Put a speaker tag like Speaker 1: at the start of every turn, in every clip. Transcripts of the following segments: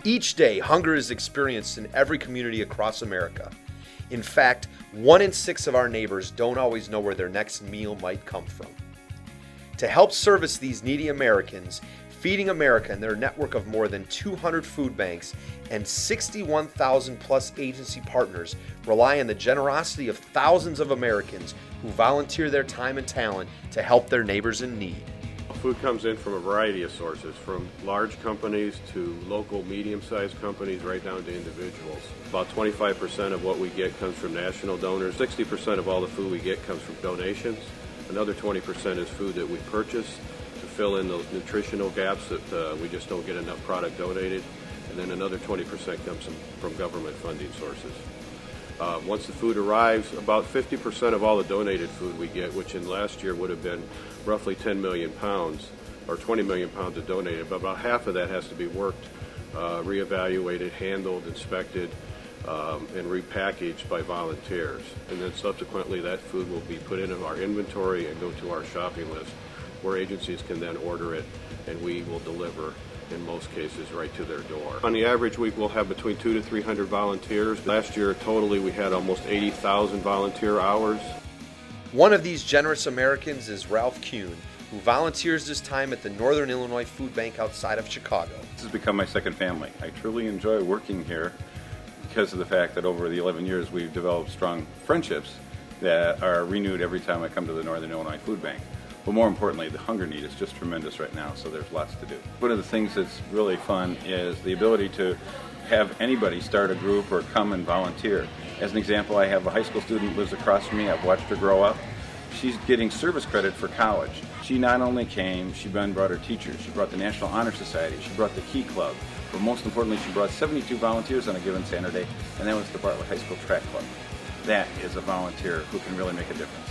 Speaker 1: Each day, hunger is experienced in every community across America. In fact, 1 in 6 of our neighbors don't always know where their next meal might come from. To help service these needy Americans, Feeding America and their network of more than 200 food banks and 61,000 plus agency partners rely on the generosity of thousands of Americans who volunteer their time and talent to help their neighbors in need.
Speaker 2: Food comes in from a variety of sources, from large companies to local medium-sized companies right down to individuals. About 25% of what we get comes from national donors. 60% of all the food we get comes from donations. Another 20% is food that we purchase to fill in those nutritional gaps that we just don't get enough product donated. And then another 20% comes from government funding sources. Once the food arrives, about 50% of all the donated food we get, which in last year would have been roughly 10 million pounds, or 20 million pounds of donated, but about half of that has to be worked, reevaluated, handled, inspected, and repackaged by volunteers. And then subsequently that food will be put into our inventory and go to our shopping list, where agencies can then order it and we will deliver, in most cases, right to their door. On the average week, we'll have between 200 to 300 volunteers. Last year, totally, we had almost 80,000 volunteer hours.
Speaker 1: One of these generous Americans is Ralph Kuhn, who volunteers his time at the Northern Illinois Food Bank outside of Chicago.
Speaker 3: This has become my second family. I truly enjoy working here because of the fact that over the 11 years we've developed strong friendships that are renewed every time I come to the Northern Illinois Food Bank. But more importantly, the hunger need is just tremendous right now, so there's lots to do. One of the things that's really fun is the ability to have anybody start a group or come and volunteer. As an example, I have a high school student who lives across from me. I've watched her grow up. She's getting service credit for college. She not only came, she brought her teachers, she brought the National Honor Society, she brought the Key Club, but most importantly, she brought 72 volunteers on a given Saturday, and that was the Bartlett High School Track Club. That is a volunteer who can really make a difference.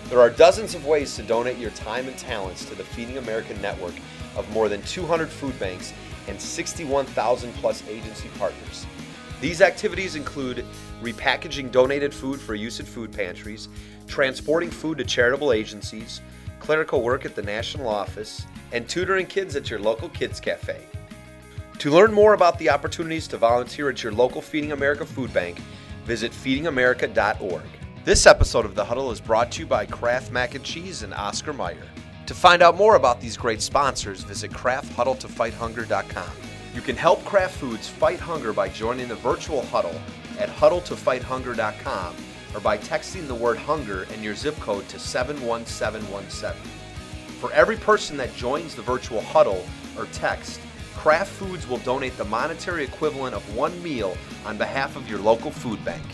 Speaker 1: There are dozens of ways to donate your time and talents to the Feeding America network of more than 200 food banks and 61,000 plus agency partners. These activities include repackaging donated food for use at food pantries, transporting food to charitable agencies, clerical work at the national office, and tutoring kids at your local kids cafe. To learn more about the opportunities to volunteer at your local Feeding America food bank, visit feedingamerica.org. This episode of The Huddle is brought to you by Kraft Mac and Cheese and Oscar Mayer. To find out more about these great sponsors, visit krafthuddletofighthunger.com. You can help Kraft Foods fight hunger by joining the virtual huddle at huddletofighthunger.com or by texting the word hunger and your zip code to 71717. For every person that joins the virtual huddle or text, Kraft Foods will donate the monetary equivalent of one meal on behalf of your local food bank.